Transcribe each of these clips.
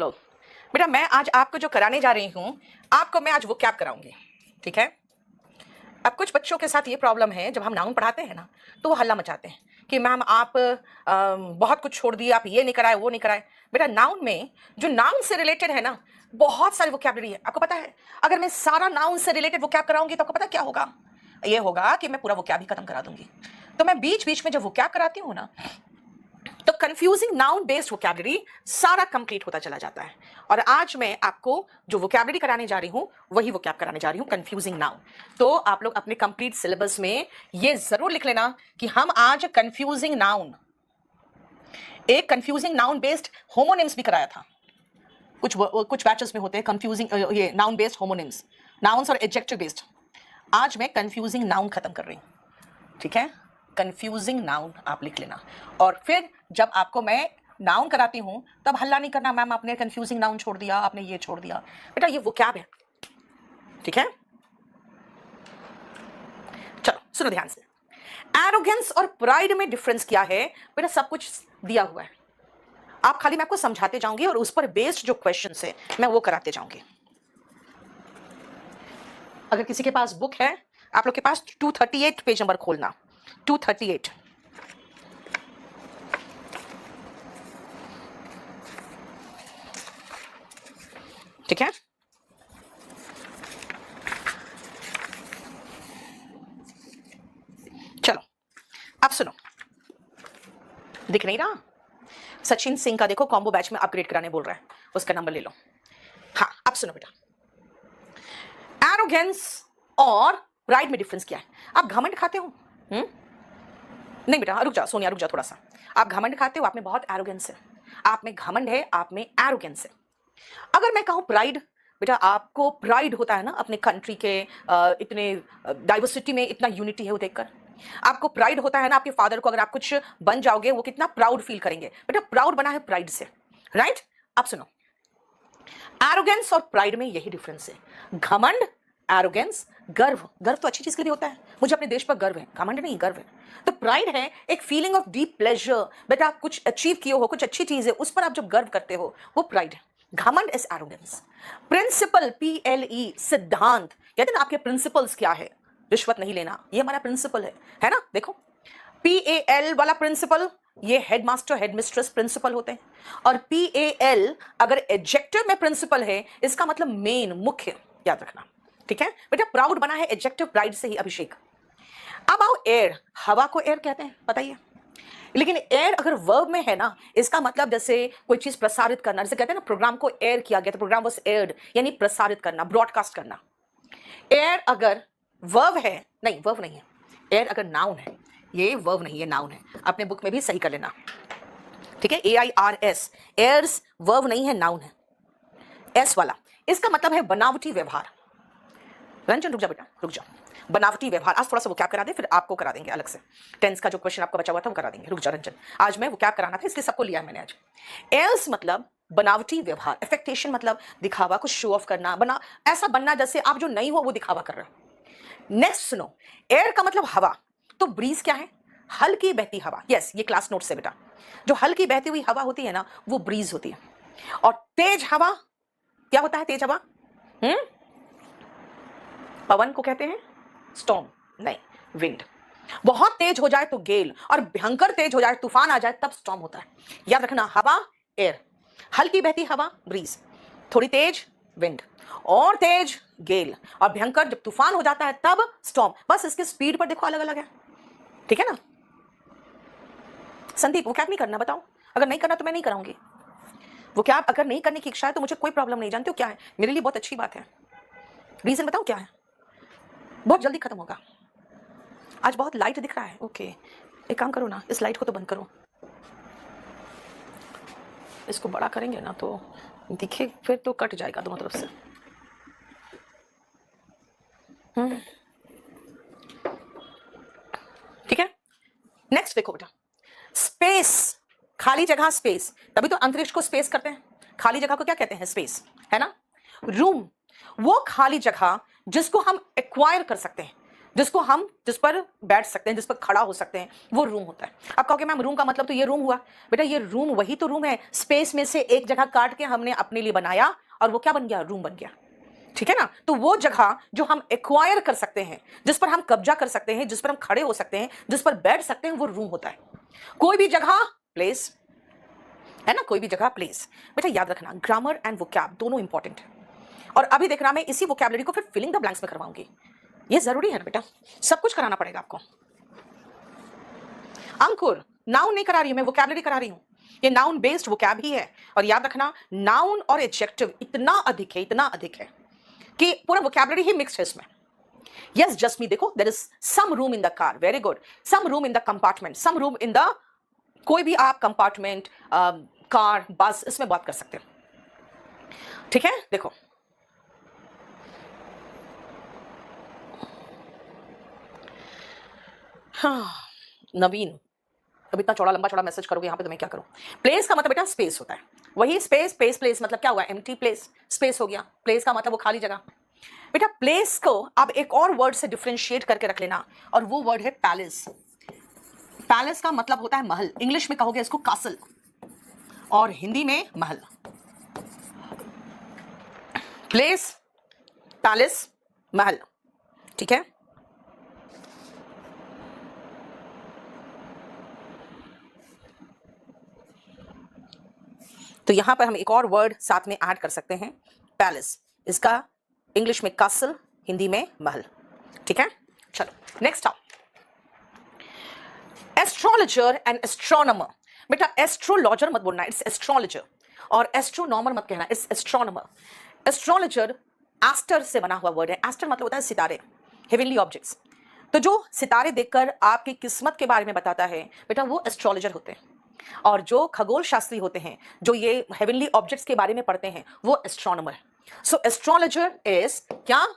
लो बेटा, मैं आज आपको जो कराने जा रही हूँ, आपको मैं आज वोकैब कराऊंगी, ठीक है। अब कुछ बच्चों के साथ ये प्रॉब्लम है, जब हम नाउन पढ़ाते हैं ना तो वो हल्ला मचाते हैं कि मैम आप बहुत कुछ छोड़ दिए, आप ये नहीं कराए वो नहीं कराए। बेटा नाउन में जो नाउन से रिलेटेड है ना, बहुत सारी वोकैबलरी है, आपको पता है। अगर मैं सारा नाउन से रिलेटेड वोकैब कराऊंगी तो आपको पता क्या होगा, ये होगा कि मैं पूरा वोकैब ही खत्म करा दूंगी। तो मैं बीच बीच में जब वोकैब कराती हूँ ना, तो कंफ्यूजिंग नाउन बेस्ड वोकैबलरी सारा कंप्लीट होता चला जाता है। और आज मैं आपको जो वोकैबलरी कराने जा रही हूं वही वोकैब कराने जा रही हूं, कंफ्यूजिंग नाउन। तो आप लोग अपने कंप्लीट सिलेबस में ये जरूर लिख लेना कि हम आज कंफ्यूजिंग नाउन, एक कंफ्यूजिंग नाउन बेस्ड होमोनिम्स भी कराया था। कुछ बैचेस में होते हैं कंफ्यूजिंग ये नाउन बेस्ड होमोनिम्स, नाउन्स और एडजेक्टिव बेस्ड। आज मैं कंफ्यूजिंग नाउन खत्म कर रही हूं, ठीक है। कंफ्यूजिंग नाउन आप लिख लेना। और फिर जब आपको मैं नाउन कराती हूं तब हल्ला नहीं करना, मैम आपने कंफ्यूजिंग नाउन छोड़ दिया, आपने ये छोड़ दिया। बेटा ये वोकैब है, ठीक है। चलो सुनो ध्यान से। एरोगेंस और प्राइड में डिफरेंस क्या है बेटा, सब कुछ दिया हुआ है। आप खाली मैं आपको समझाते जाऊंगी और उस पर बेस्ड जो क्वेश्चंस है मैं वो कराते जाऊंगी। अगर किसी के पास बुक है, आप लोग के पास 238 पेज नंबर खोलना, 238। ठीक है। चलो अब सुनो, दिख नहीं रहा? सचिन सिंह का देखो कॉम्बो बैच में अपग्रेड कराने बोल रहा है, उसका नंबर ले लो। हाँ अब सुनो बेटा, एरोगेंस और प्राइड में डिफरेंस क्या है। आप घमंड खाते हो? नहीं बेटा रुक जा सोनिया, रुक जा थोड़ा सा। आप घमंड खाते हो, आप में बहुत एरोगेंस है, आप में घमंड है, आप में एरोगेंस है। अगर मैं कहूं प्राइड, बेटा आपको प्राइड होता है ना अपने कंट्री के इतने डाइवर्सिटी में इतना यूनिटी है वो देखकर। आपको प्राइड होता है ना आपके फादर को, अगर आप कुछ बन जाओगे वो कितना प्राउड फील करेंगे। बेटा प्राउड बना है प्राइड से, राइट। अब सुनो, एरोगेंस और प्राइड में यही डिफरेंस है। घमंड, एरोगेंस, गर्व। गर्व तो अच्छी चीज के लिए होता है, मुझे अपने देश पर गर्व है, घमंड नहीं गर्व है। तो प्राइड है एक फीलिंग ऑफ डीप प्लेजर, बेटा आप कुछ अचीव किए हो, कुछ अच्छी चीज है, उस पर आप जब गर्व करते हो वो प्राइड है। घमंड इज एरोगेंस। प्रिंसिपल, PLE, सिद्धांत, कहते हैं ना आपके प्रिंसिपल्स क्या है, रिश्वत नहीं लेना, ये हमारा प्रिंसिपल है ना। देखो PAL वाला प्रिंसिपल, ये हेडमास्टर हेडमिस्ट्रेस प्रिंसिपल होते हैं। और PAL अगर एडजेक्टिव में प्रिंसिपल है, इसका मतलब मेन, मुख्य, याद रखना, ठीक है बेटा। प्राउड बना है एडजेक्टिव प्राइड से ही, अभिषेक। अब आओ एयर, हवा को एयर कहते हैं, बताइए। लेकिन एयर अगर वर्ब में है ना, इसका मतलब जैसे कोई चीज प्रसारित करना, जैसे कहते हैं ना प्रोग्राम को एयर किया गया, तो प्रोग्राम वाज एयर्ड, यानी प्रसारित करना, ब्रॉडकास्ट करना। एयर अगर वर्ब है, नहीं वर्ब नहीं है, एयर अगर नाउन है, ये वर्ब नहीं है नाउन है, अपने बुक में भी सही कर लेना, ठीक है। AIRS, एयर्स वर्ब नहीं है नाउन है, एस वाला। इसका मतलब है बनावटी व्यवहार। रंजन रुक जा बेटा रुक जा, बनावटी व्यवहार। आज थोड़ा सा वो क्या करा दे, फिर आपको करा देंगे अलग से, टेंस का जो क्वेश्चन आपका बचा हुआ था वो करा देंगे। रुक जा रंजन, आज मैं वो क्या कराना था इसलिए सबको लिया मैंने आज। एल्स मतलब बनावटी व्यवहार, एफेक्टेशन मतलब दिखावा, कुछ शो ऑफ करना, बना ऐसा बनना जैसे आप जो नहीं हो वो दिखावा कर रहे हो। नेक्स्ट सुनो, एयर का मतलब हवा, तो ब्रीज क्या है, हल्की बहती हवा। यस ये क्लास नोट से बेटा, जो हल्की बहती हुई हवा होती है ना वो ब्रीज होती है। और तेज हवा क्या होता है, तेज हवा पवन को कहते हैं स्टॉर्म, नहीं विंड। बहुत तेज हो जाए तो गेल, और भयंकर तेज हो जाए, तूफान आ जाए तब स्टॉर्म होता है। याद रखना, हवा एयर, हल्की बहती हवा ब्रीज, थोड़ी तेज विंड, और तेज गेल, और भयंकर जब तूफान हो जाता है तब स्टॉर्म। बस इसके स्पीड पर देखो अलग अलग है, ठीक है ना। संदीप वो क्या नहीं करना बताओ, अगर नहीं करना तो मैं नहीं कराऊंगी। वो क्या अगर नहीं करने की इच्छा है तो मुझे कोई प्रॉब्लम नहीं, जानते हो क्या है मेरे लिए बहुत अच्छी बात है। रीजन बताओ क्या है, बहुत जल्दी खत्म होगा। आज बहुत लाइट दिख रहा है, ओके एक काम करो ना, इस लाइट को तो बंद करो, इसको बड़ा करेंगे ना तो दिखे, फिर तो कट जाएगा दोनों तरफ से। ठीक है। नेक्स्ट देखो बेटा, स्पेस, खाली जगह, स्पेस, तभी तो अंतरिक्ष को स्पेस कहते हैं, खाली जगह को क्या कहते हैं, स्पेस, है ना। रूम, वो खाली जगह जिसको हम एक्वायर कर सकते हैं, जिस पर बैठ सकते हैं, जिस पर खड़ा हो सकते हैं, वो रूम होता है। अब कहोगे मैम रूम का मतलब तो ये रूम हुआ। बेटा ये रूम वही तो रूम है, स्पेस में से एक जगह काट के हमने अपने लिए बनाया और वो क्या बन गया, रूम बन गया। ठीक है ना। तो वो जगह जो हम एक्वायर कर सकते हैं, जिस पर हम कब्जा कर सकते हैं, जिस पर हम खड़े हो सकते हैं, जिस पर बैठ सकते हैं, वो रूम होता है। कोई भी जगह प्लेस है ना, कोई भी जगह प्लेस। बेटा याद रखना ग्रामर एंड वोकैब दोनों इंपॉर्टेंट है। और अभी देखना मैं इसी वोकैबुलरी को फिर फिलिंग द ब्लैंक्स में करवाऊंगी। ये जरूरी है ना बेटा, सब कुछ कराना पड़ेगा आपको। अंकुर नाउन नहीं करा रही हूं मैं, वोकैबुलरी करा रही हूं। ये नाउन बेस्ड वोकैब ही है। और याद रखना नाउन और एडजेक्टिव इतना अधिक है कि पूरा वोकैबुलरी ही मिक्स है इसमें। यस जस्ट मी, देखो there is some room in the car, very good. Some room in the compartment, some room in the, कोई भी आप कंपार्टमेंट, कार, बस, इसमें बात कर सकते हो। ठीक है। देखो हाँ नवीन, अब इतना चौड़ा लंबा चौड़ा मैसेज करोगे यहाँ पे तो मैं क्या करूँ। प्लेस का मतलब बेटा स्पेस होता है, वही स्पेस, प्लेस मतलब क्या हुआ, एम्प्टी प्लेस, स्पेस हो गया। प्लेस का मतलब वो खाली जगह। बेटा प्लेस को आप एक और वर्ड से डिफरेंशिएट करके रख लेना, और वो वर्ड है पैलेस। पैलेस का मतलब होता है महल, इंग्लिश में कहोगे इसको कासल, और हिंदी में महल। प्लेस, पैलेस, महल। ठीक है। तो यहां पर हम एक और वर्ड साथ में ऐड कर सकते हैं, पैलेस। इसका इंग्लिश में कासल, हिंदी में महल। ठीक है। चलो नेक्स्ट आओ, एस्ट्रोलॉजर एंड एस्ट्रोनॉमर। बेटा एस्ट्रोलॉजर मत बोलना, इट्स एस्ट्रोलॉजर, और एस्ट्रोनॉमर मत कहना, इट्स एस्ट्रोनॉमर। एस्ट्रोलॉजर एस्टर से बना हुआ वर्ड है। एस्टर मतलब होता है सितारे, हेवनली ऑब्जेक्ट्स। तो जो सितारे देखकर आपकी किस्मत के बारे में बताता है बेटा वो एस्ट्रोलॉजर होते हैं। और जो खगोल शास्त्री होते हैं, जो ये हेवनली ऑब्जेक्ट्स के बारे में पढ़ते हैं, वो एस्ट्रोनॉमर है। सो एस्ट्रोलॉजर इज क्या,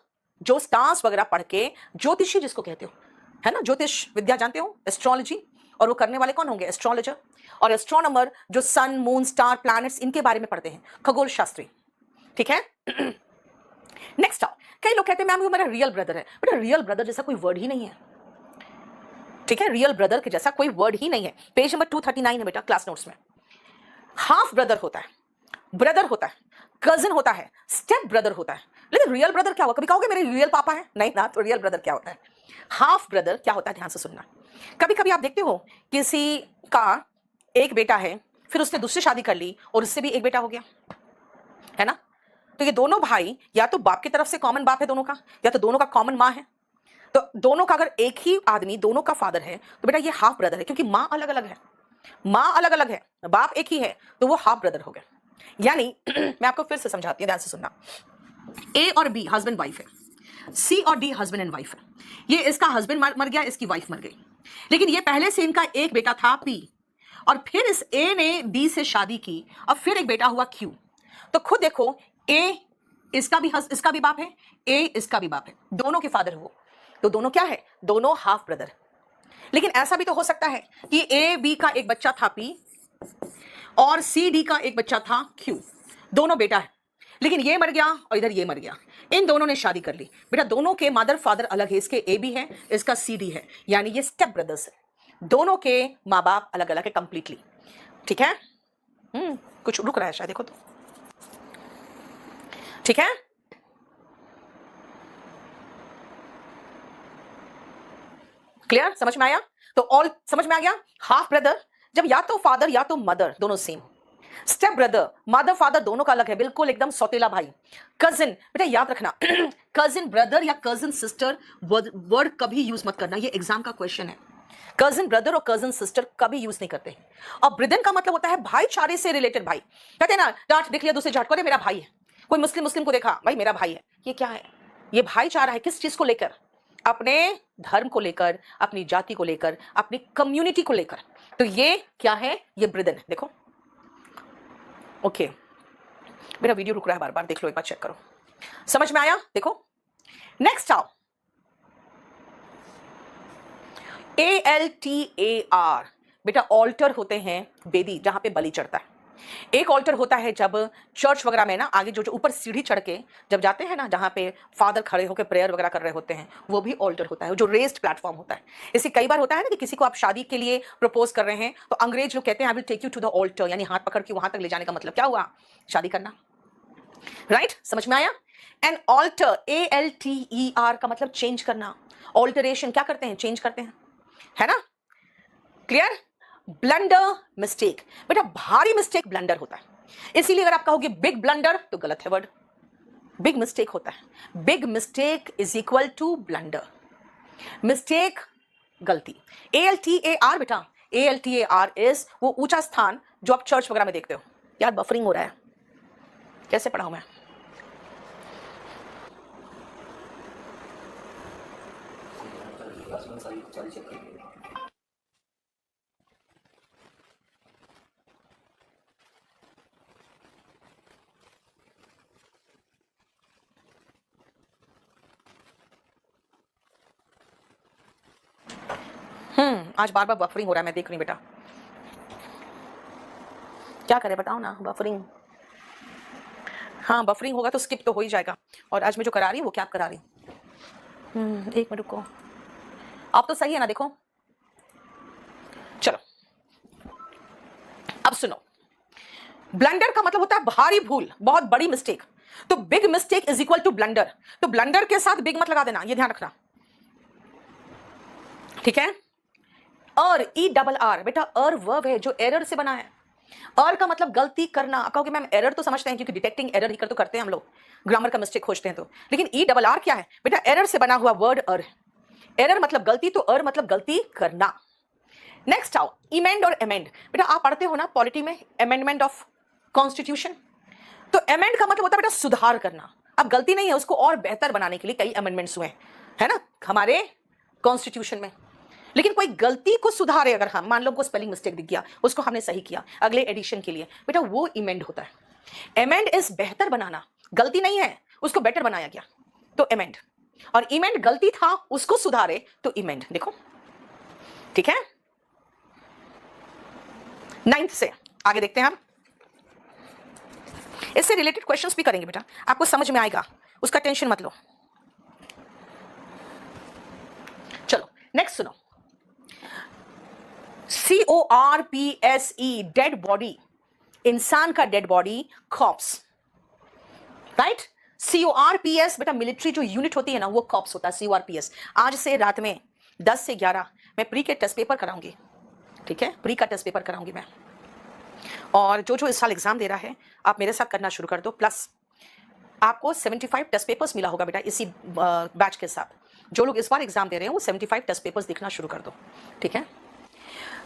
जो स्टार्स वगैरह पढ़ के, ज्योतिषी जिसको कहते हो, है ना, ज्योतिष विद्या जानते हो, एस्ट्रोलॉजी, और वो करने वाले कौन होंगे, एस्ट्रोलॉजर। और एस्ट्रोनॉमर जो सन, मून, स्टार, प्लैनेट्स, इनके बारे में पढ़ते हैं, खगोल शास्त्री। ठीक है। नेक्स्ट आओ, कई लोग कहते हैं मैम वो मेरा रियल ब्रदर है। बेटा रियल ब्रदर जैसा कोई वर्ड ही नहीं है। ठीक है, रियल ब्रदर के जैसा कोई वर्ड ही नहीं है। पेज नंबर 239 है बेटा क्लास नोट्स में। हाफ ब्रदर होता है, ब्रदर होता है, कजिन होता है, स्टेप ब्रदर होता है। लेकिन रियल ब्रदर क्या हुआ, कभी कहोगे मेरे रियल पापा है, नहीं ना। तो रियल ब्रदर क्या होता है, हाफ ब्रदर क्या होता है, ध्यान से सुनना। कभी कभी आप देखते हो किसी का एक बेटा है, फिर उसने दूसरी शादी कर ली और उससे भी एक बेटा हो गया, है ना। तो ये दोनों भाई या तो बाप की तरफ से कॉमन बाप है दोनों का, या तो दोनों का कॉमन माँ है। तो दोनों का अगर एक ही आदमी दोनों का फादर है तो बेटा ये हाफ ब्रदर है, क्योंकि माँ अलग अलग है, माँ अलग अलग है, बाप एक ही है, तो वो हाफ ब्रदर हो गया। यानी मैं आपको फिर से समझाती हूँ, ध्यान से सुनना। ए और बी हस्बैंड वाइफ है, सी और डी हस्बैंड एंड वाइफ है। ये इसका हस्बैंड मर गया, इसकी वाइफ मर गई, लेकिन ये पहले से इनका एक बेटा था पी, और फिर इस ए ने डी से शादी की, और फिर एक बेटा हुआ क्यू। तो खुद देखो, ए इसका भी बाप है, ए इसका भी बाप है, दोनों के फादर हो, तो दोनों क्या है, दोनों हाफ ब्रदर। लेकिन ऐसा भी तो हो सकता है कि ए बी का एक बच्चा था पी और सी डी का एक बच्चा था क्यू, दोनों बेटा है, लेकिन ये मर गया और इधर ये मर गया, इन दोनों ने शादी कर ली। बेटा दोनों के मदर फादर अलग है, इसके ए बी है, इसका सी डी है, यानी ये स्टेप ब्रदर्स है, दोनों के माँ बाप अलग अलग है कंप्लीटली। ठीक है। कुछ रुक रहा है शायद, देखो तो। ठीक है। क्लियर, समझ में आया। तो ऑल समझ में आ गया। हाफ ब्रदर जब या तो फादर या तो मदर दोनों same, step brother mother father दोनों का अलग है, बिल्कुल एकदम सौतेला भाई। कजिन बेटा याद रखना, कजिन ब्रदर या कजिन सिस्टर वर्ड कभी यूज मत करना, ये एग्जाम का क्वेश्चन है। कजिन ब्रदर और कजिन सिस्टर कभी यूज नहीं करते। और ब्रिदन का मतलब होता है भाईचारे से रिलेटेड भाई। कहते हैं ना, डांट देख लिया दूसरे झट को, मेरा भाई है, कोई मुस्लिम को देखा, भाई मेरा भाई है। ये क्या है, ये भाईचारा है, किस चीज को लेकर, अपने धर्म को लेकर, अपनी जाति को लेकर, अपनी कम्युनिटी को लेकर। तो ये क्या है, ये ब्रिदन है। देखो ओके, मेरा वीडियो रुक रहा है, बार बार देख लो, एक बार चेक करो, समझ में आया। देखो नेक्स्ट आओ, ALTAR बेटा ऑल्टर होते हैं वेदी, जहां पे बलि चढ़ता है। एक ऑल्टर होता है जब चर्च वगैरह में ना आगे जो जो ऊपर सीढ़ी चढ़ के जब जाते हैं ना, जहाँ पे फादर खड़े होकर प्रेयर वगैरह कर रहे होते हैं, वो भी ऑल्टर होता है, जो रेस्ड प्लेटफॉर्म होता है। इसे कई बार होता है ना कि किसी को आप शादी के लिए प्रपोज कर रहे हैं तो अंग्रेज लोग कहते हैं I will take you to the altar, यानी हाथ पकड़ के वहां तक ले जाने का मतलब क्या हुआ? शादी करना। राइट, समझ में आया? एन ऑल्टर, ALTER का मतलब चेंज करना। ऑल्टरेशन क्या करते हैं? चेंज करते हैं, है ना? क्लियर? Blunder, mistake. बेटा भारी मिस्टेक ब्लंडर होता है, इसीलिए अगर आप कहोगे बिग ब्लंडर तो गलत है वर्ड, बिग मिस्टेक होता है। Big mistake is equal to blunder. Mistake गलती। ALTAR बेटा, ALTAR इज वो ऊंचा स्थान जो आप चर्च वगैरह में देखते हो। यार बफरिंग हो रहा है, कैसे पढ़ाऊं मैं? आज बार बार बफरिंग हो रहा है, मैं देख रही हूँ बेटा, क्या करें बताओ ना? बफरिंग, हाँ बफरिंग होगा तो स्किप तो हो ही जाएगा। और आज मैं जो करा रही हूँ वो क्या करा रही हूँ? एक मिनट रुको, आप तो सही है ना? देखो चलो अब सुनो, ब्लंडर का मतलब होता है भारी भूल, बहुत बड़ी मिस्टेक। तो big mistake is equal to blunder. तो ब्लंडर के साथ बिग मत लगा देना, ये ध्यान रखना, ठीक है? और ERR बेटा, अर वर्ब है जो एरर से बना है। अर का मतलब गलती करना। आप कहोगे मैम एरर तो समझते हैं क्योंकि डिटेक्टिंग एरर ही कर तो करते हैं हम लोग, ग्रामर का मिस्टेक खोजते हैं तो, लेकिन ERR क्या है बेटा? एरर से बना हुआ वर्ड अर। एरर मतलब गलती, तो अर मतलब गलती करना। नेक्स्ट आओ, इमेंड और अमेंड। बेटा आप पढ़ते हो ना पॉलिटी में, अमेंडमेंट ऑफ कॉन्स्टिट्यूशन। तो अमेंड का मतलब होता है बेटा सुधार करना। अब गलती नहीं है, उसको और बेहतर बनाने के लिए कई अमेंडमेंट्स हुए है ना हमारे कॉन्स्टिट्यूशन में। लेकिन कोई गलती को सुधारे, अगर हम मान लो को स्पेलिंग मिस्टेक दिख गया, उसको हमने सही किया अगले एडिशन के लिए, बेटा वो इमेंड होता है। अमेंड इज बेहतर बनाना, गलती नहीं है उसको बेटर बनाया गया तो अमेंड, और इमेंड गलती था उसको सुधारे तो इमेंड। देखो ठीक है? 9th से आगे देखते हैं हम, इससे रिलेटेड क्वेश्चंस भी करेंगे बेटा, आपको समझ में आएगा, उसका टेंशन मत लो। चलो नेक्स्ट सुनो, CORPSE डेड बॉडी, इंसान का dead body, corpse. Right? CORPS बेटा मिलिट्री जो यूनिट होती है ना वो कॉप्स होता है, CORPS। आज से रात में 10 से 11 मैं प्री के टेस्ट पेपर कराऊंगी, ठीक है? प्री का टेस्ट पेपर कराऊंगी मैं, और जो जो इस साल एग्जाम दे रहा है आप मेरे साथ करना शुरू कर दो। प्लस आपको 75 टेस्ट पेपर्स मिला होगा बेटा इसी बैच के साथ। जो लोग इस बार एग्जाम दे रहे हैं वो 75 टेस्ट पेपर्स देखना शुरू कर दो, ठीक है?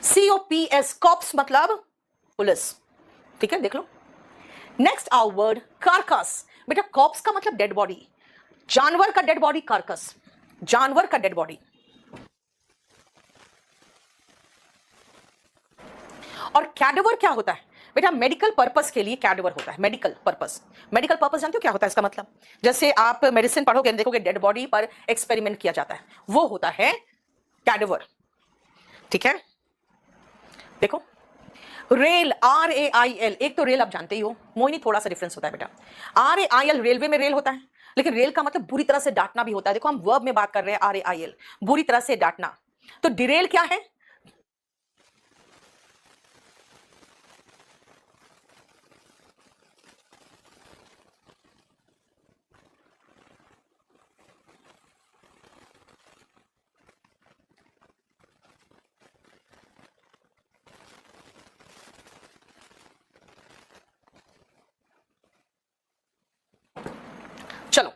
COPS, कॉप्स मतलब पुलिस, ठीक है? देख लो। Next our word carcass. बेटा कॉप्स का मतलब डेड बॉडी, जानवर का डेड बॉडी कार्कस, जानवर का डेड बॉडी। और कैडेवर क्या होता है बेटा? मेडिकल पर्पस के लिए कैडेवर होता है, मेडिकल पर्पस। मेडिकल पर्पस जानते हो क्या होता है इसका मतलब? जैसे आप मेडिसिन पढ़ोगे देखोगे डेड बॉडी पर एक्सपेरिमेंट किया जाता है, वो होता है कैडेवर, ठीक है? देखो रेल, RAIL, एक तो रेल आप जानते ही हो मोहिनी, थोड़ा सा डिफरेंस होता है बेटा। RAIL रेलवे में रेल होता है, लेकिन रेल का मतलब बुरी तरह से डांटना भी होता है। देखो हम वर्ब में बात कर रहे हैं, RAIL बुरी तरह से डांटना, तो डिरेल क्या है? चलो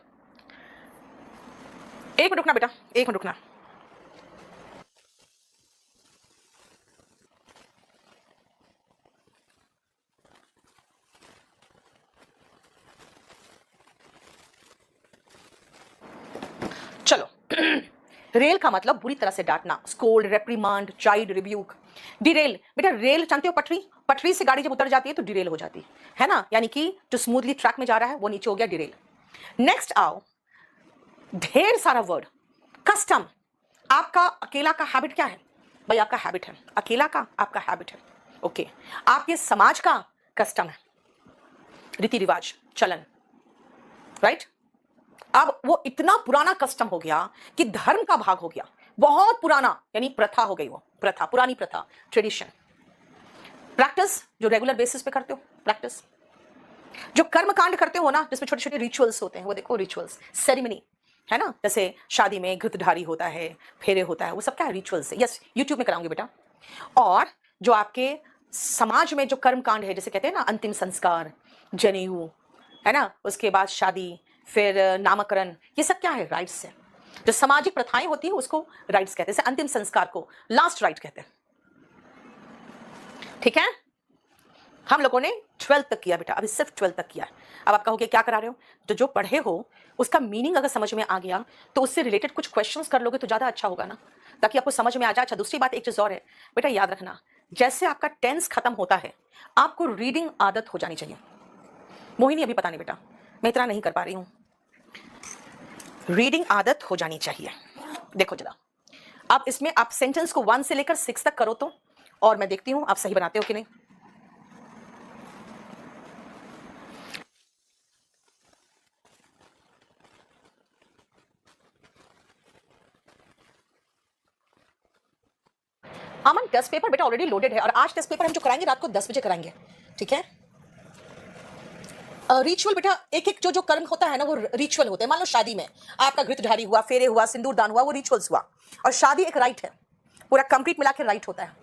एक मिनट रुकना बेटा, एक मिनट रुकना। चलो रेल का मतलब बुरी तरह से डांटना, scold, reprimand, chide, rebuke. Derail बेटा, रेल जानते हो पटरी, पटरी से गाड़ी जब उतर जाती है तो डिरेल हो जाती है ना, यानी कि जो स्मूथली ट्रैक में जा रहा है वो नीचे हो गया डिरेल। नेक्स्ट आओ, ढेर सारा वर्ड, कस्टम। आपका अकेला का हैबिट क्या है भाई? आपका हैबिट है अकेला का, आपका हैबिट है, ओके। आपके समाज का कस्टम है, रीति रिवाज, चलन, राइट। अब वो इतना पुराना कस्टम हो गया कि धर्म का भाग हो गया, बहुत पुराना, यानी प्रथा हो गई, वो प्रथा, पुरानी प्रथा, ट्रेडिशन। प्रैक्टिस जो रेगुलर बेसिस पे करते हो, प्रैक्टिस जो कर्म कांड करते हो ना, जिसमें छोटे छोटे रिचुअल्स होते हैं, वो देखो रिचुअल्स, सेरेमनी है ना, जैसे शादी में घृतधारी होता है, फेरे होता है, वो सब क्या है, रिचुअल्स है। यस, यूट्यूब में कराऊंगी बेटा। और जो आपके समाज में जो कर्म कांड है, जैसे कहते हैं ना अंतिम संस्कार, जनेऊ, है ना, उसके बाद शादी, फिर नामकरण, ये सब क्या है, राइट्स है। जो सामाजिक प्रथाएं होती है उसको राइट्स कहते हैं, जैसे अंतिम संस्कार को लास्ट राइट कहते हैं, ठीक है। हम लोगों ने 12th तक किया बेटा, अभी सिर्फ 12th तक किया है। अब आप कहोगे क्या करा रहे हो, तो जो पढ़े हो उसका मीनिंग अगर समझ में आ गया तो उससे रिलेटेड कुछ क्वेश्चंस कर लोगे तो ज़्यादा अच्छा होगा ना, ताकि आपको समझ में आ जाए। अच्छा, दूसरी बात एक चीज़ और है बेटा, याद रखना, जैसे आपका टेंस खत्म होता है आपको रीडिंग आदत हो जानी चाहिए। मोहिनी अभी पता नहीं बेटा, मैं इतना नहीं कर पा रही हूँ, रीडिंग आदत हो जानी चाहिए। देखो जरा, आप इसमें आप सेंटेंस को 1 से लेकर 6 तक करो तो, और मैं देखती हूँ आप सही बनाते हो कि नहीं। अमन, टेस्ट पेपर बेटा ऑलरेडी लोडेड है, और आज टेस्ट पेपर हम जो कराएंगे रात को 10 बजे कराएंगे, ठीक है। रिचुअल बेटा, एक एक जो कर्म होता है ना, वो रिचुअल होते हैं। मान लो शादी में आपका घृतधारी हुआ, फेरे हुआ, सिंदूर दान हुआ, वो रिचुअल्स हुआ। और शादी एक राइट है, पूरा कंप्लीट मिला के राइट होता है।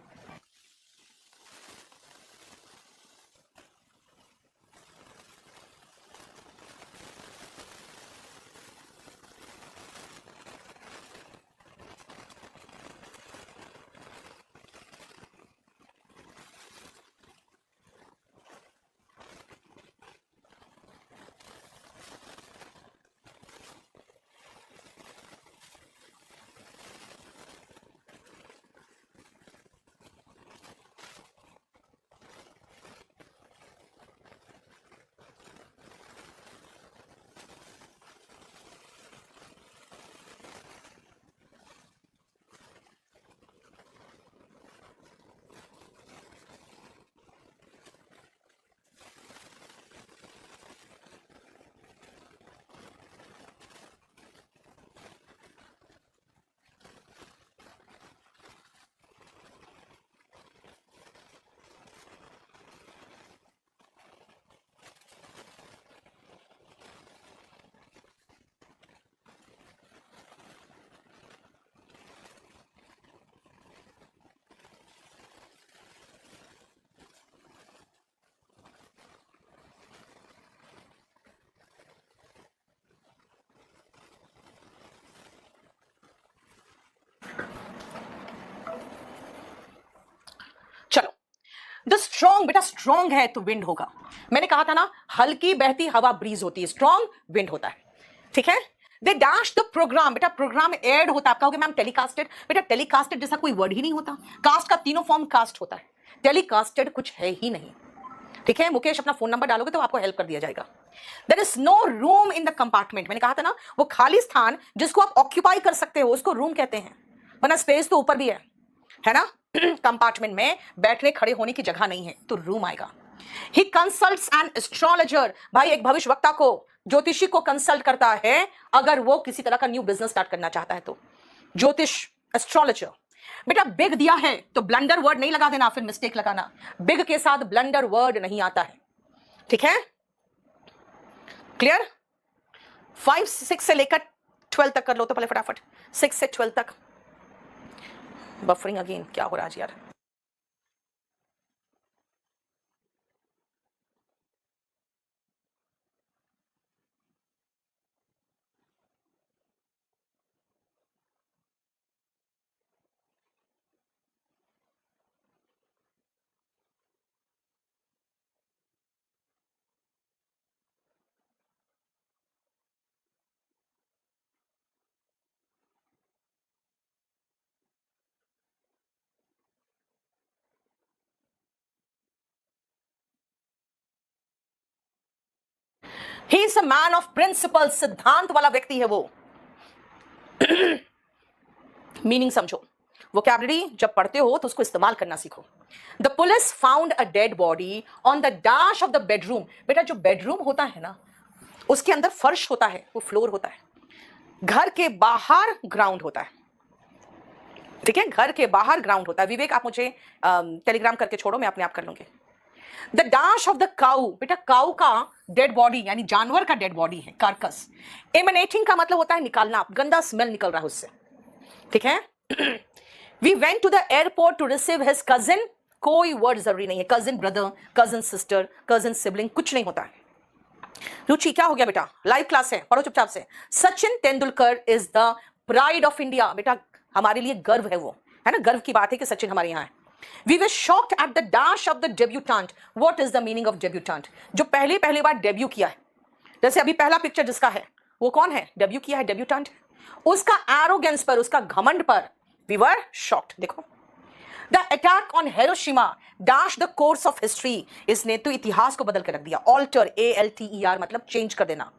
चलो, द स्ट्रॉन्ग बेटा, स्ट्रॉन्ग है तो विंड होगा। मैंने कहा था ना, हल्की बहती हवा ब्रीज होती है, स्ट्रॉन्ग विंड होता है, ठीक है। दे डैश द प्रोग्राम बेटा, प्रोग्राम एड होता है। आप कहोगे मैम टेलीकास्टेड, बेटा टेलीकास्टेड जैसा कोई वर्ड ही नहीं होता। कास्ट का तीनों फॉर्म कास्ट होता है, टेलीकास्टेड कुछ है ही नहीं, ठीक है। मुकेश अपना फोन नंबर डालोगे तो आपको हेल्प कर दिया जाएगा। There is no room in the compartment, मैंने कहा था ना, वो खाली स्थान जिसको आप ऑक्यूपाई कर सकते हो उसको रूम कहते हैं, वरना स्पेस तो ऊपर भी है ना। कंपार्टमेंट में बैठने खड़े होने की जगह नहीं है, तो रूम आएगा। ही कंसल्ट्स एन एस्ट्रोलॉजर, भाई एक भविष्यवक्ता को, ज्योतिषी को कंसल्ट करता है अगर वो किसी तरह का न्यू बिजनेस स्टार्ट करना चाहता है तो। ज्योतिष, एस्ट्रोलॉजर। बेटा बिग दिया है तो ब्लंडर वर्ड नहीं लगा देना, फिर मिस्टेक लगाना। बिग के साथ ब्लंडर वर्ड नहीं आता है, ठीक है। क्लियर। 5 6 से लेकर 12 तक कर लो तो पहले फटाफट, 6 से 12 तक। बफरिंग अगेन, क्या हो रहा है यार। He is a man of principle, सिद्धांत वाला व्यक्ति है वो। मीनिंग समझो, वोकैबुलरी जब पढ़ते हो तो उसको इस्तेमाल करना सीखो। The police found a dead body on the dash of the bedroom. बेटा जो बेडरूम होता है ना, उसके अंदर फर्श होता है, वो फ्लोर होता है, घर के बाहर ग्राउंड होता है, ठीक है, घर के बाहर ग्राउंड होता है। विवेक आप मुझे टेलीग्राम करके छोड़ो, मैं अपने आप कर लूंगी। The dash of the cow, बेटा काउ का डेड बॉडी यानी जानवर का डेड बॉडी है, कार्कस। एमनेटिंग का मतलब होता है निकालना, गंदा स्मेल निकल रहा है उससे, ठीक है। We went to the airport to receive his cousin. कोई वर्ड जरूरी नहीं है, cousin brother, cousin sister, cousin sibling, कुछ नहीं होता है। रुचि क्या हो गया बेटा, लाइव क्लास है, पढ़ो चुपचाप से। Sachin Tendulkar is the pride of India. बेटा हमारे लिए गर्व है वो, है ना, गर्व की बात है कि सचिन हमारे यहाँ है। We were shocked at the dash of the debutant. What is the meaning of debutant? जो पहली बार डेब्यू किया है, जैसे अभी पहला पिक्चर जिसका है वो कौन है, डेब्यू किया है, डेब्यूटेंट। उसका एरोगेंस पर, उसका घमंड पर we were shocked। देखो, the attack on Hiroshima dash the course of history। इसने तो इतिहास को बदल कर रख दिया। alter, ALTER मतलब चेंज कर देना,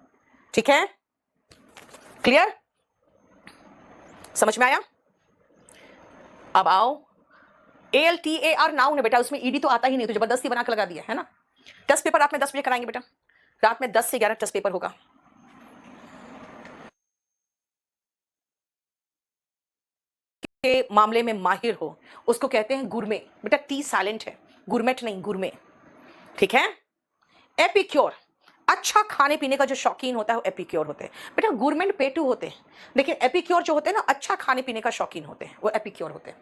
ठीक है, क्लियर, समझ में आया। अब आओ, ALTER नाउन है बेटा, उसमें ईडी तो आता ही नहीं, तो जबरदस्ती बना कर लगा दिया है ना। टेस्ट पेपर रात में 10 बजे कराएंगे बेटा, रात में 10 से 11 टेस्ट पेपर होगा। के मामले में माहिर हो उसको कहते हैं गुरमे। बेटा टी साइलेंट है, गुरमेट नहीं, गुरमे, ठीक है। एपिक्योर, अच्छा खाने पीने का जो शौकीन होता है वो एपिक्योर होते हैं। बेटा गुरमेट पेटू होते हैं, लेकिन एपिक्योर जो होते हैं ना, अच्छा खाने पीने का शौकीन होते हैं, वो एपिक्योर होते हैं।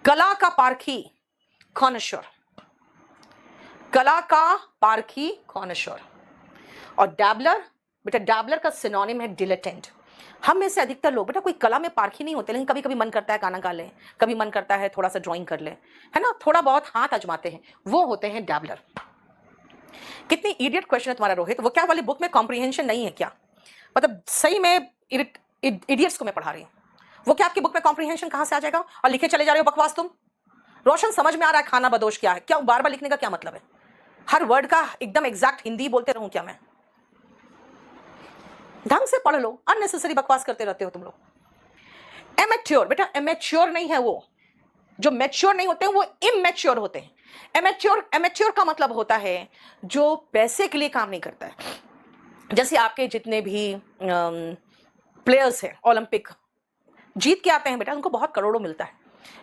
कला का पारखी, कॉनशर, कला का पारखी, कॉनशर। और डैबलर, बेटा डैबलर का सिनोनिम है डिलेटेंट। हम में से अधिकतर लोग बेटा कोई कला में पारखी नहीं होते, लेकिन कभी कभी मन करता है गाना गा ले, कभी मन करता है थोड़ा सा ड्राइंग कर ले, है ना, थोड़ा बहुत हाथ आजमाते हैं, वो होते हैं डैबलर। कितनी इडियट क्वेश्चन है तुम्हारा रोहित, वो क्या वाली बुक में कॉम्प्रिहेंशन नहीं है क्या, मतलब सही में इडियट्स को मैं पढ़ा रही हूँ, वो क्या आपकी बुक में कॉम्प्रिहेंशन कहां से आ जाएगा, और लिखे चले जा रहे हो बकवास तुम। रोशन समझ में आ रहा है खाना बदोश क्या है, क्या बार बार लिखने का क्या मतलब है, हर वर्ड का एकदम एग्जैक्ट हिंदी बोलते रहूं क्या मैं, ढंग से पढ़ लो, अननेसेसरी बकवास करते रहते हो तुम लोग। एमेच्योर, बेटा एमेच्योर नहीं है वो, जो मैच्योर नहीं होते हैं वो इमेच्योर होते हैं। एमेच्योर का मतलब होता है जो पैसे के लिए काम नहीं करता है। जैसे आपके जितने भी प्लेयर्स हैं ओलंपिक जीत के आते हैं बेटा, उनको बहुत करोड़ों मिलता है,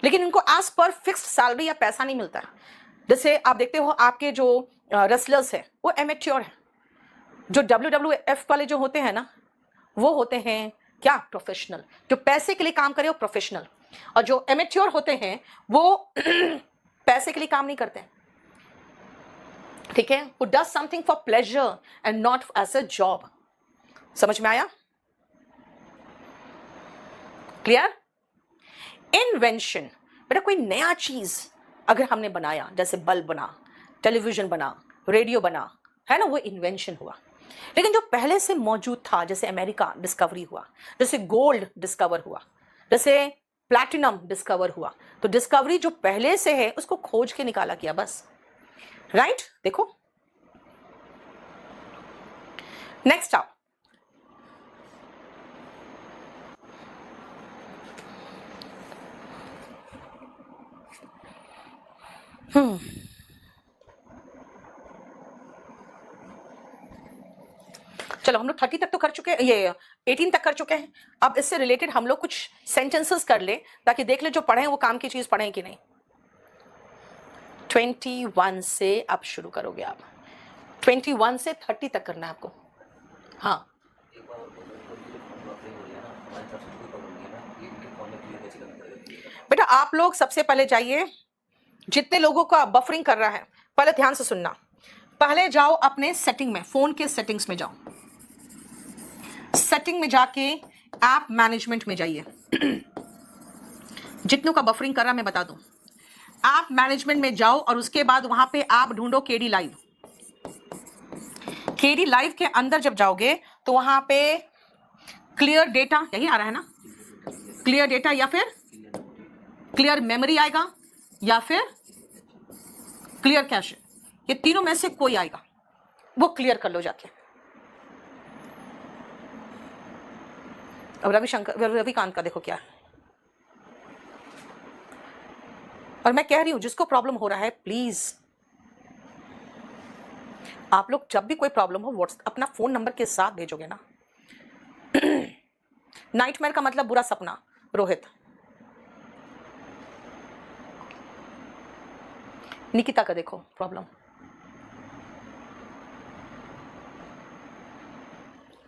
लेकिन इनको एज पर फिक्स्ड सैलरी या पैसा नहीं मिलता है। जैसे आप देखते हो आपके जो रेसलर्स हैं वो एमेच्योर है, जो WWF वाले जो होते हैं ना वो होते हैं क्या, प्रोफेशनल, जो पैसे के लिए काम करे वो प्रोफेशनल, और जो एमेच्योर होते हैं वो पैसे के लिए काम नहीं करते, ठीक है, वो does something for pleasure and not as a job. समझ में आया, क्लियर। इन्वेंशन, बेटा कोई नया चीज अगर हमने बनाया, जैसे बल्ब बना, टेलीविजन बना, रेडियो बना, है ना, वो इन्वेंशन हुआ। लेकिन जो पहले से मौजूद था, जैसे अमेरिका डिस्कवरी हुआ, जैसे गोल्ड डिस्कवर हुआ, जैसे प्लैटिनम डिस्कवर हुआ, तो डिस्कवरी जो पहले से है उसको खोज के निकाला गया बस, राइट। देखो नेक्स्ट आओ, चलो हम लोग 30 तक तो कर चुके हैं, ये 18 तक कर चुके हैं। अब इससे रिलेटेड हम लोग कुछ सेंटेंसेस कर ले, ताकि देख ले जो पढ़े वो काम की चीज पढ़े कि नहीं। 21 से अब शुरू करोगे आप, 21 से 30 तक करना है आपको। हाँ बेटा आप लोग सबसे पहले जाइए, जितने लोगों का बफरिंग कर रहा है पहले ध्यान से सुनना, पहले जाओ अपने सेटिंग में, फोन के सेटिंग्स में जाओ, सेटिंग में जाके ऐप मैनेजमेंट में जाइए। जितनों का बफरिंग कर रहा मैं बता दूं, ऐप मैनेजमेंट में जाओ और उसके बाद वहां पे आप ढूंढो केडी लाइव। केडी लाइव के अंदर जब जाओगे तो वहां पे क्लियर डेटा, यही आ रहा है ना, क्लियर डेटा या फिर क्लियर मेमोरी आएगा या फिर क्लियर कैश, ये तीनों में से कोई आएगा, वो क्लियर कर लो जाके। अब रविकांत का देखो क्या है, और मैं कह रही हूं जिसको प्रॉब्लम हो रहा है, प्लीज आप लोग जब भी कोई प्रॉब्लम हो व्हाट्सएप अपना फोन नंबर के साथ भेजोगे ना। नाइटमेयर का मतलब बुरा सपना, रोहित। निकिता का देखो प्रॉब्लम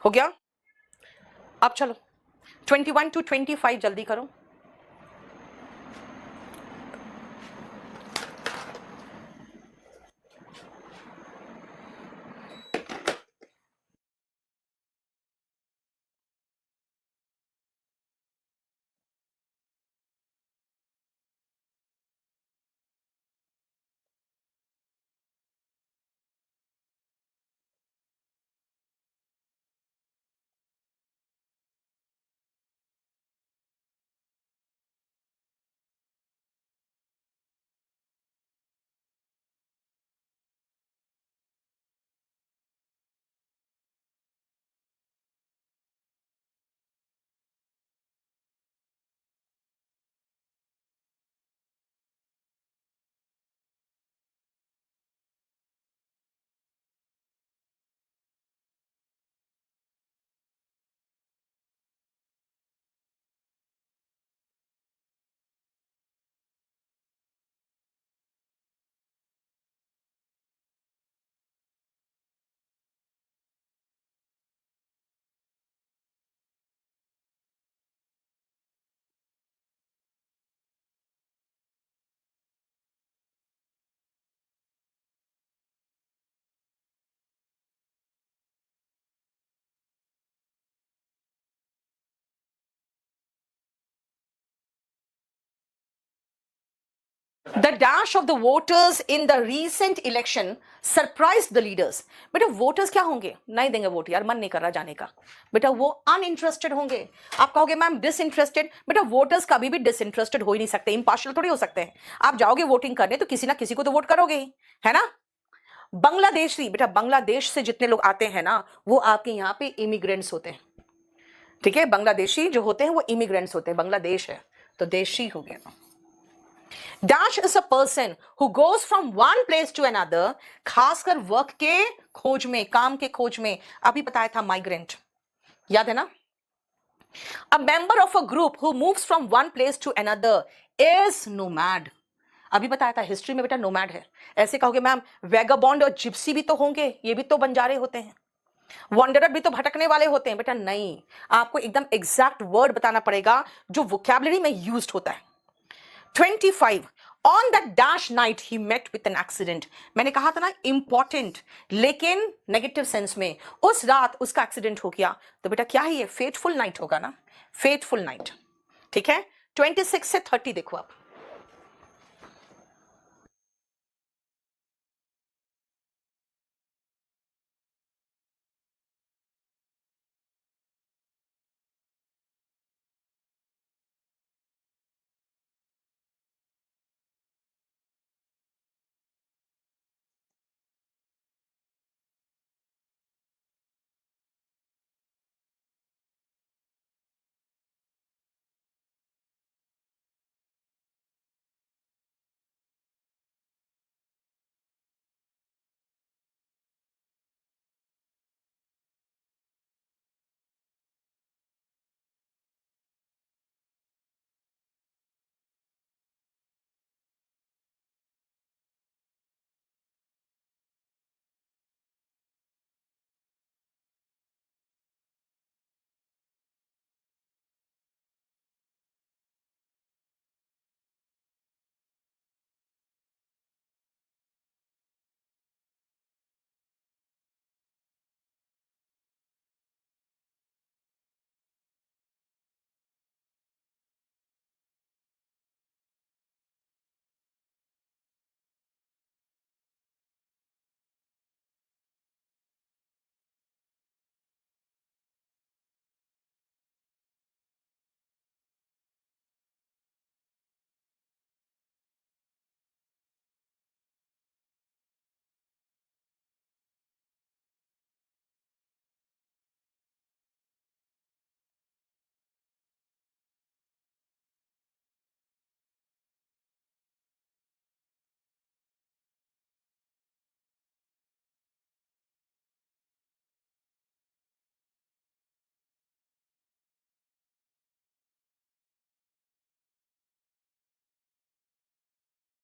हो गया। अब चलो 21 to 25 जल्दी करो। The dash of the voters in the recent election surprised the leaders. बेटा वोटर्स क्या होंगे, नहीं देंगे वोट यार, मन नहीं कर रहा जाने का। बेटा वो अनइंटरेस्टेड होंगे। आप कहोगे मैम डिसइंटरेस्टेड, बेटा वोटर्स कभी भी डिसइंटरेस्टेड हो ही नहीं सकते, इम्पार्शियल थोड़ी हो सकते हैं। आप जाओगे वोटिंग करने तो किसी ना किसी को तो वोट करोगे ही, है ना। बांग्लादेशी, बेटा बांग्लादेश से जितने लोग आते हैं ना वो आपके यहाँ पे इमिग्रेंट्स होते हैं, ठीक है। बांग्लादेशी जो होते हैं वो इमिग्रेंट्स होते हैं, बांग्लादेश है तो देशी हो गया। Dash is a person who goes from one place to another, खासकर वर्क के खोज में, काम के खोज में। अभी बताया था माइग्रेंट, याद है ना। A member of a group who moves from one place to another is nomad. अभी बताया था हिस्ट्री में बेटा नोमैड है। ऐसे कहोगे मैम वेगाबॉन्ड और जिप्सी भी तो होंगे, ये भी तो बंजारे होते हैं। वॉन्डरर भी तो भटकने वाले होते हैं। बेटा नहीं, आपको एकदम एग्जैक्ट वर्ड बताना पड़ेगा जो वोकैबुलरी में यूज्ड होता है। 25 on that dash night he met with an accident. मैंने कहा था ना इंपॉर्टेंट, लेकिन नेगेटिव सेंस में। उस रात उसका एक्सीडेंट हो गया, तो बेटा क्या है ये, फेटफुल नाइट होगा ना, फेटफुल नाइट, ठीक है। 26 से 30 देखो आप।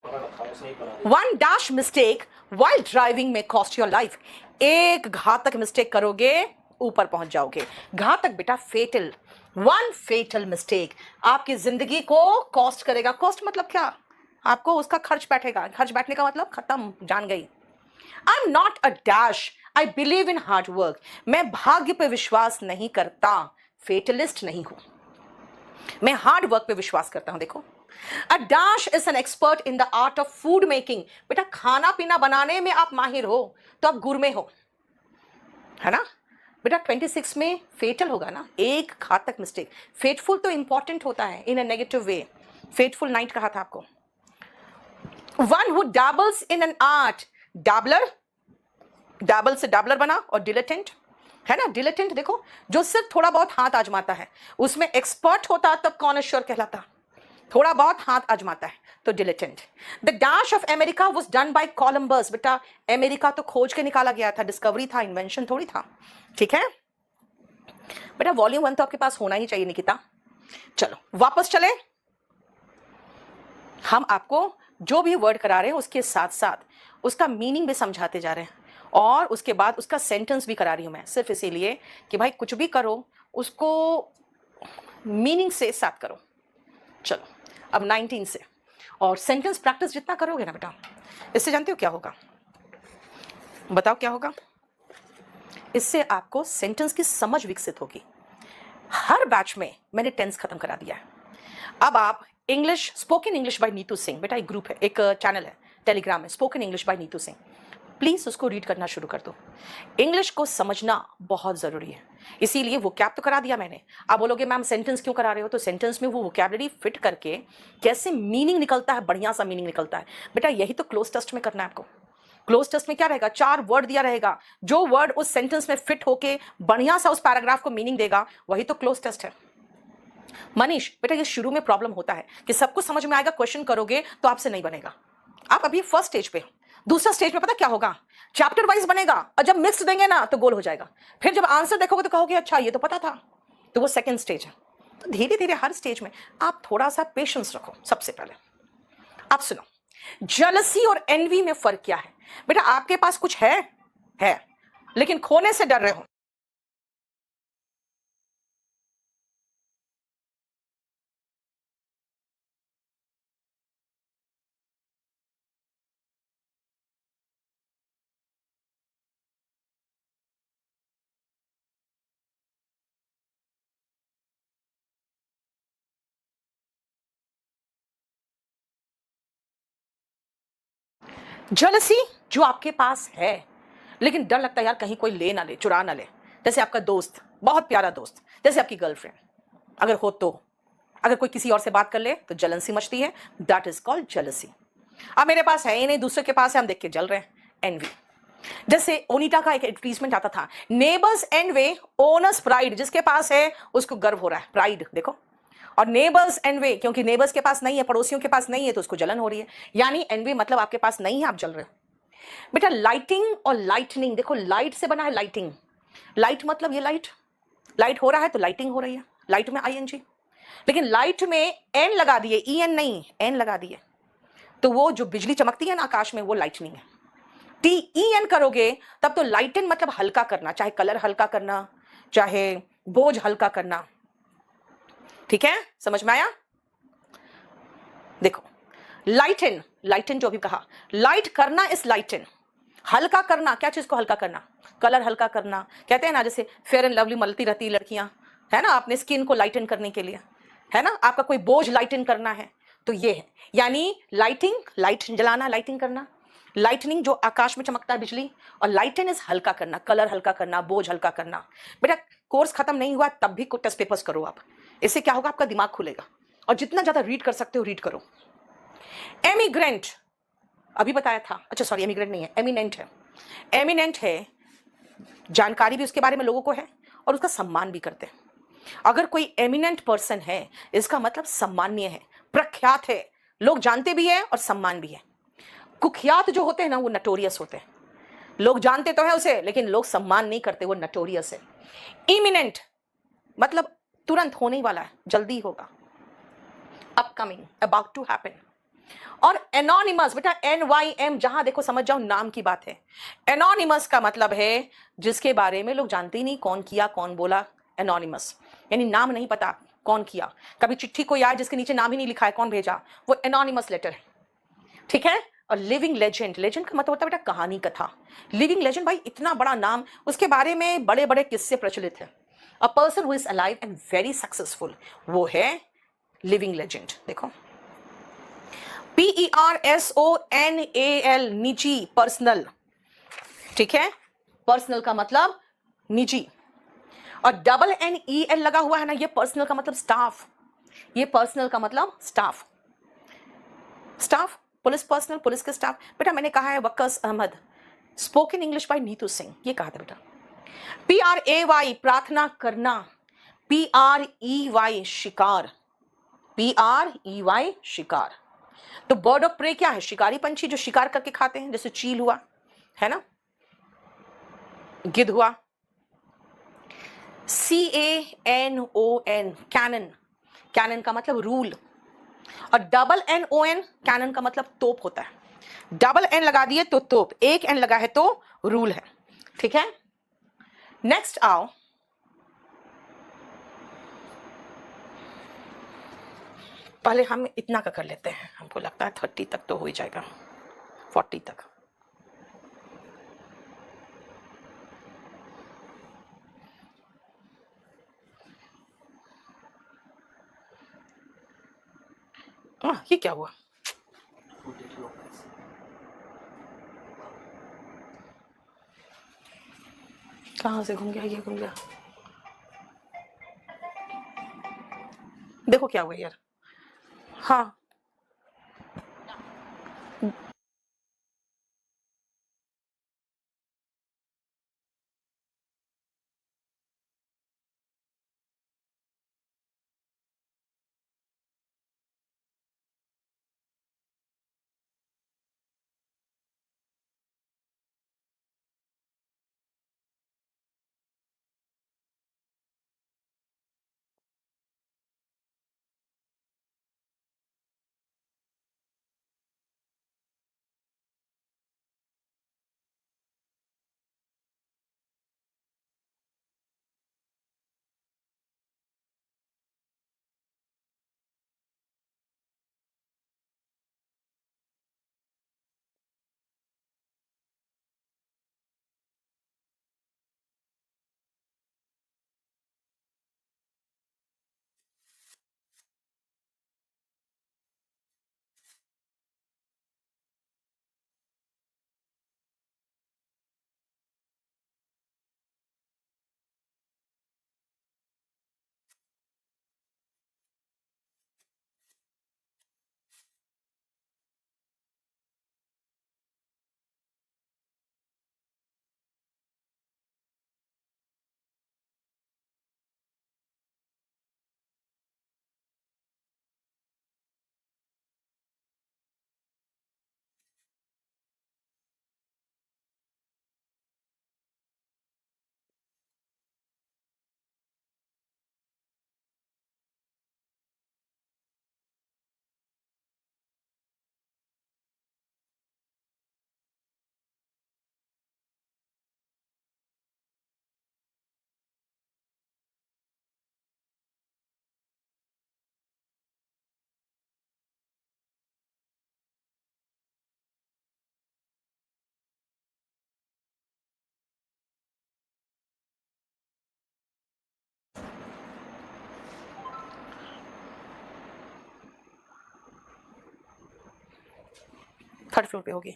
One dash mistake while driving में कॉस्ट योर लाइफ। एक घातक मिस्टेक करोगे ऊपर पहुंच जाओगे। घातक बेटा फेटल, वन फेटल मिस्टेक आपकी जिंदगी को कॉस्ट करेगा। कॉस्ट मतलब क्या? आपको उसका खर्च बैठेगा। खर्च बैठने का मतलब खत्म, जान गई। I am not a dash, I believe in hard work. मैं भाग्य पे विश्वास नहीं करता, फेटलिस्ट नहीं हूं, मैं हार्ड वर्क पे विश्वास करता हूं। देखो, a dash is an expert in the art of food making. बेटा खाना पीना बनाने में आप माहिर हो तो आप गुरमे हो, है ना बेटा। 26 में फेटल होगा ना, एक घातक मिस्टेक। फेटफुल तो इंपॉर्टेंट होता है in a negative way. Fateful night कहा था आपको। One who dabbles in an art, dabbler, dabble से डैबलर बना, और डिलेटेंट है ना। डिलेटेंट देखो, जो सिर्फ थोड़ा बहुत हाथ आजमाता है, उसमें एक्सपर्ट होता तब कॉनश्योर कहलाता। थोड़ा बहुत हाथ आजमाता है तो dilettante. The dash of America was done by Columbus. बेटा अमेरिका तो खोज के निकाला गया था, डिस्कवरी था, इन्वेंशन थोड़ी था। ठीक है बेटा, वॉल्यूम 1 तो आपके पास होना ही चाहिए निकिता। चलो वापस चले, हम आपको जो भी वर्ड करा रहे हैं उसके साथ साथ उसका मीनिंग भी समझाते जा रहे हैं, और उसके बाद उसका सेंटेंस भी करा रही हूं मैं, सिर्फ इसीलिए कि भाई कुछ भी करो उसको मीनिंग से साथ करो। चलो अब 19 से, और सेंटेंस प्रैक्टिस जितना करोगे ना बेटा, इससे जानते हो क्या होगा? बताओ क्या होगा? इससे आपको सेंटेंस की समझ विकसित होगी। हर बैच में मैंने टेंस खत्म करा दिया है। अब आप English, spoken English by Neetu Singh, बेटा एक ग्रुप है, एक चैनल है टेलीग्राम में, spoken English by Neetu Singh, please उसको रीड करना शुरू कर दो। इंग्लिश को समझना बहुत जरूरी है, इसीलिए वो कैप तो करा दिया मैंने। आप बोलोगे मैम सेंटेंस क्यों करा रहे हो? तो सेंटेंस में वो वोकैबुलरी फिट करके कैसे मीनिंग निकलता है, बढ़िया सा मीनिंग निकलता है। बेटा यही तो क्लोज टेस्ट में करना है आपको। क्लोज टेस्ट में क्या रहेगा? 4 वर्ड दिया रहेगा, जो वर्ड उस सेंटेंस में फिट होके बढ़िया सा उस पैराग्राफ को मीनिंग देगा, वही तो क्लोज टेस्ट है। मनीष बेटा ये शुरू में प्रॉब्लम होता है कि सब कुछ समझ में आएगा, क्वेश्चन करोगे तो आपसे नहीं बनेगा। आप अभी फर्स्ट स्टेज पे हो। दूसरा स्टेज में पता क्या होगा? चैप्टर वाइज बनेगा, और जब मिक्स देंगे ना तो गोल हो जाएगा। फिर जब आंसर देखोगे तो कहोगे अच्छा ये तो पता था। तो वो सेकंड स्टेज है। तो धीरे धीरे हर स्टेज में आप थोड़ा सा पेशेंस रखो। सबसे पहले आप सुनो, जेलसी और एनवी में फर्क क्या है? बेटा आपके पास कुछ है लेकिन खोने से डर रहे हो। जेलसी जो आपके पास है लेकिन डर लगता है यार कहीं कोई ले ना ले, चुरा ना ले। जैसे आपका दोस्त, बहुत प्यारा दोस्त, जैसे आपकी गर्लफ्रेंड अगर हो तो, अगर कोई किसी और से बात कर ले तो जलन सी मचती है, दैट इज कॉल्ड जेलसी। अब मेरे पास है ही नहीं, दूसरे के पास है, हम देख के जल रहे हैं, एनवी। जैसे ओनिटा का एक एडवर्टीजमेंट आता था, नेबर्स एनवे ओनर्स प्राइड। जिसके पास है उसको गर्व हो रहा है, प्राइड देखो। और नेबर्स एनवे, क्योंकि नेबर्स के पास नहीं है, पड़ोसियों के पास नहीं है, तो उसको जलन हो रही है। यानी एनवे मतलब आपके पास नहीं है, आप जल रहे हो। बेटा लाइटिंग और लाइटनिंग देखो, लाइट से बना है लाइटिंग। लाइट मतलब ये लाइट, लाइट हो रहा है तो लाइटिंग हो रही है, लाइट में आईएनजी। लेकिन लाइट में एन लगा दिए, ई एन नहीं, एन लगा दिए, तो वो जो बिजली चमकती है ना आकाश में, वो लाइटनिंग है। टी ई एन करोगे तब तो लाइटन मतलब हल्का करना, चाहे कलर हल्का करना, चाहे बोझ हल्का करना। ठीक है, समझ में आया? देखो लाइटन, लाइटन जो भी कहा, लाइट करना इस लाइटन, हल्का करना, क्या चीज को हल्का करना? कलर हल्का करना। कहते हैं ना जैसे फेयर एंड लवली मलती रहती है लड़कियां, है ना, अपने स्किन को लाइटन करने के लिए, है ना, आपका कोई बोझ लाइटन करना है तो ये है। यानी लाइटिंग, लाइट जलाना, लाइटिंग करना। लाइटनिंग जो आकाश में चमकता है बिजली, और लाइटन इज हल्का करना, कलर हल्का करना, बोझ हल्का करना। बेटा कोर्स खत्म नहीं हुआ तब भी टेस्ट पेपर्स करो आप, इससे क्या होगा? आपका दिमाग खुलेगा, और जितना ज्यादा रीड कर सकते हो रीड करो। एमिग्रेंट अभी बताया था, अच्छा सॉरी एमिग्रेंट नहीं है, एमिनेंट है। एमिनेंट है, जानकारी भी उसके बारे में लोगों को है और उसका सम्मान भी करते हैं। अगर कोई एमिनेंट पर्सन है इसका मतलब सम्माननीय है, प्रख्यात है, लोग जानते भी है और सम्मान भी है। कुख्यात जो होते हैं ना वो नटोरियस होते हैं, लोग जानते तो है उसे लेकिन लोग सम्मान नहीं करते, वो नटोरियस है। इमिनेंट मतलब तुरंत होने वाला है, जल्दी होगा, अपकमिंग, अबाउट टू हैपन। और एनोनिमस बेटा NYM, जहां देखो समझ जाओ नाम की बात है। एनोनिमस का मतलब है जिसके बारे में लोग जानते ही नहीं कौन किया कौन बोला। एनोनिमस यानी नाम नहीं पता कौन किया। कभी चिट्ठी कोई आए जिसके नीचे नाम ही नहीं लिखा है कौन भेजा, वो एनोनिमस लेटर है, ठीक है। और लिविंग लेजेंड, लेजेंड का मतलब होता है बेटा कहानी कथा। लिविंग लेजेंड भाई इतना बड़ा नाम, उसके बारे में बड़े बड़े किस्से प्रचलित है। अ person who is alive and very successful, वो है लिविंग लेजेंड। देखो PERSONAL, निजी, पर्सनल, ठीक है। पर्सनल का मतलब निजी, और NNEL लगा हुआ है ना, ये पर्सनल का मतलब स्टाफ। ये पर्सनल का मतलब staff, staff police personnel, police के स्टाफ। बेटा मैंने कहा है Waqqas Ahmad, spoken English by Neetu Singh, ये कहा था बेटा। PRAY, प्रार्थना करना। PREY, शिकार। PREY, शिकार। तो बर्ड ऑफ प्रे क्या है? शिकारी पंछी जो शिकार करके खाते हैं, जैसे चील हुआ, है ना, गिद्ध हुआ। CANON, कैनन, कैनन का मतलब रूल। और NNON, कैनन का मतलब तोप होता है। डबल N लगा दिए तो तोप, एक N लगा है तो रूल है, ठीक है। नेक्स्ट आओ, पहले हम इतना का कर लेते हैं, हमको लगता है 30 तक तो हो ही जाएगा, 40 तक। ये क्या हुआ? कहां से घूम गया ये, घूम गया। देखो क्या हुआ यार। हाँ थर्ड फ्लोर पे होगी।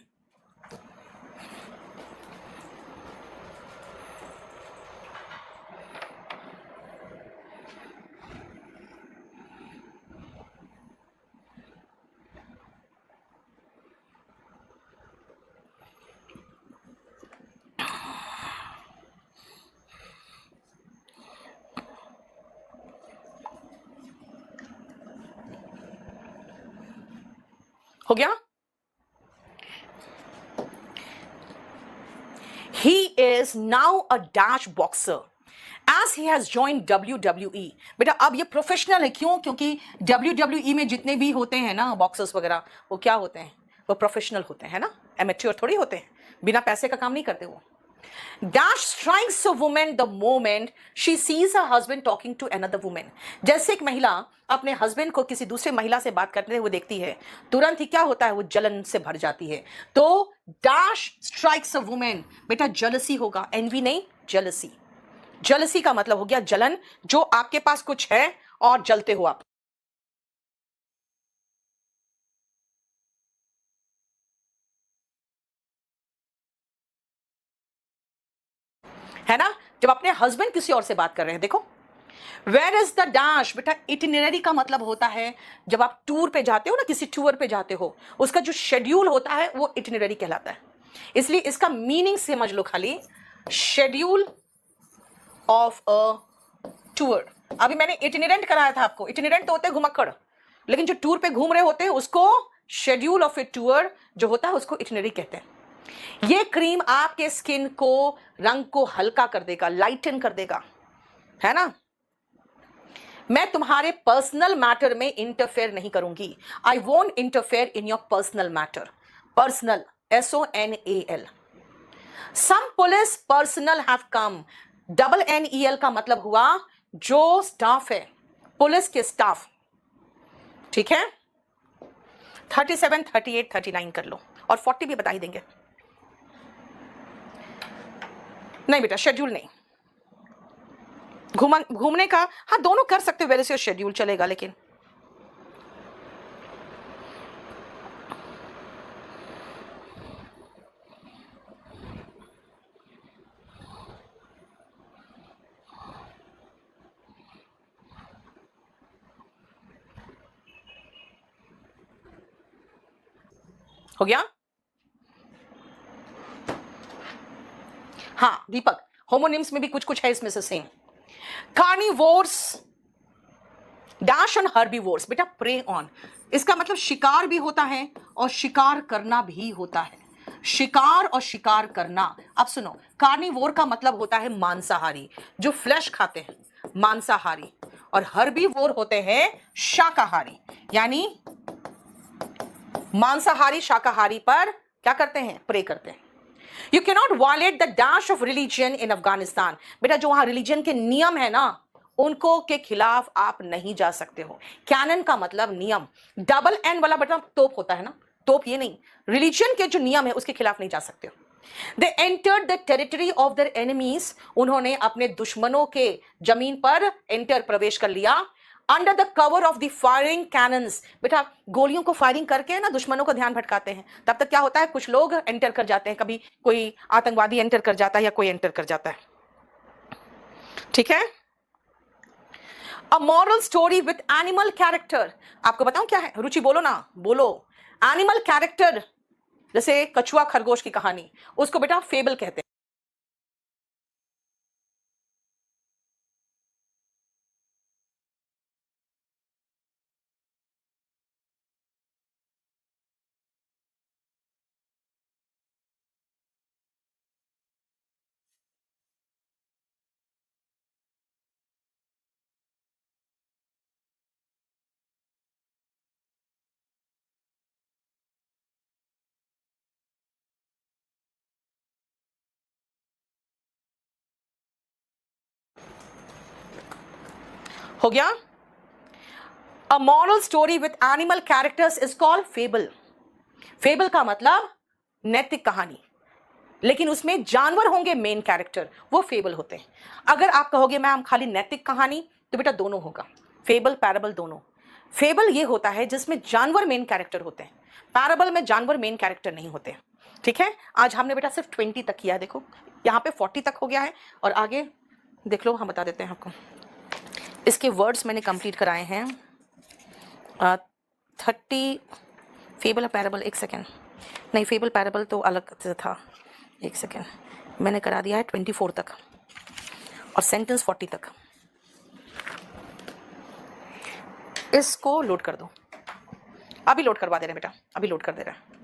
हो गया। He is now a dash boxer as he has joined WWE। बेटा अब ये प्रोफेशनल है, क्यों? क्योंकि WWE में जितने भी होते हैं ना बॉक्सर्स वगैरह, वो क्या होते हैं? वो प्रोफेशनल होते हैं ना, एमेच्योर थोड़ी होते हैं, बिना पैसे का काम नहीं करते वो। Dash strikes a woman the moment she sees her husband talking to another woman। जैसे एक महिला अपने हस्बैंड को किसी दूसरे महिला से बात करते हुए देखती है, तुरंत ही क्या होता है? वो जलन से भर जाती है। तो dash strikes a woman, बेटा jealousy होगा, envy नहीं, jealousy। jealousy का मतलब हो गया जलन, जो आपके पास कुछ है और जलते हो आप, है ना? जब अपने हस्बैंड किसी और से बात कर रहे हैं, देखो वेयर इज द डैश। बेटा इटिनरी का मतलब होता है, जब आप टूर पे जाते हो ना, किसी टूर पे जाते हो, उसका जो शेड्यूल होता है वो इटिनरी कहलाता है। इसलिए इसका मीनिंग समझ लो खाली, शेड्यूल ऑफ अ टूर। अभी मैंने इटिनरेंट कराया था आपको, इटिनरेंट तो होते हैं घुमक्कड़, लेकिन जो टूर पे घूम रहे होते हैं उसको शेड्यूल ऑफ ए टूर जो होता है उसको इटिनरी कहते हैं। ये क्रीम आपके स्किन को रंग को हल्का कर देगा, लाइटन कर देगा, है ना? मैं तुम्हारे पर्सनल मैटर में इंटरफेयर नहीं करूंगी। I won't interfere in your personal matter. Personal, SONAL। Some police personnel have come. NEL का मतलब हुआ जो स्टाफ है, पुलिस के स्टाफ, ठीक है? 37, 38, 39 कर लो, और 40 भी बता ही देंगे। नहीं बेटा शेड्यूल नहीं, घूमने का हाँ दोनों कर सकते हो, वेरी से शेड्यूल चलेगा, लेकिन हो गया? हाँ दीपक, होमोनिम्स में भी कुछ कुछ है इसमें से same. Carnivores dash on herbivores, बेटा प्रे ऑन, इसका मतलब शिकार भी होता है और शिकार करना भी होता है। शिकार और शिकार करना। अब सुनो, कार्निवोर का मतलब होता है मांसाहारी, जो फ्लैश खाते हैं, मांसाहारी। और हर्बीवोर होते हैं शाकाहारी, यानी मांसाहारी शाकाहारी पर क्या करते हैं? प्रे करते हैं। You cannot violate the dash of religion in Afghanistan. बेटा जो वहां रिलीजन के नियम है ना, उनको के खिलाफ आप नहीं जा सकते हो। कैनन का मतलब नियम, डबल एन वाला बेटा तोप होता है ना, तोप ये नहीं, रिलीजन के जो नियम है उसके खिलाफ नहीं जा सकते हो। They entered the territory of their enemies, उन्होंने अपने दुश्मनों के जमीन पर एंटर प्रवेश कर लिया। Under the cover of the firing cannons, बेटा गोलियों को फायरिंग करके ना दुश्मनों का ध्यान भटकाते हैं। तब तक क्या होता है, कुछ लोग एंटर कर जाते हैं, कभी कोई आतंकवादी एंटर कर जाता है या कोई एंटर कर जाता है, ठीक है? A moral story with animal character. आपको बताऊं क्या है? रुचि बोलो ना, बोलो। एनिमल कैरेक्टर, जैसे कछुआ खरगोश की कहानी, उसको बेटा फेबल कहते हैं। हो गया? A moral story with animal characters is called fable. Fable का मतलब नैतिक कहानी, लेकिन उसमें जानवर होंगे मेन कैरेक्टर, वो फेबल होते हैं। अगर आप कहोगे मैम खाली नैतिक कहानी, तो बेटा दोनों होगा, फेबल पैराबल दोनों। फेबल ये होता है जिसमें जानवर मेन कैरेक्टर होते हैं, पैराबल में जानवर मेन कैरेक्टर नहीं होते, ठीक है? आज हमने बेटा सिर्फ 20 तक किया है, देखो यहाँ पे 40 तक हो गया है, और आगे देख लो, हम बता देते हैं आपको। इसके वर्ड्स मैंने कंप्लीट कराए हैं 30। फेबल और पैराबल, एक सेकेंड, नहीं फेबल पैराबल तो अलग से था, एक सेकेंड, मैंने करा दिया है 24 तक, और सेंटेंस 40 तक। इसको लोड कर दो, अभी लोड करवा दे रहे हैं बेटा, अभी लोड कर दे रहे हैं।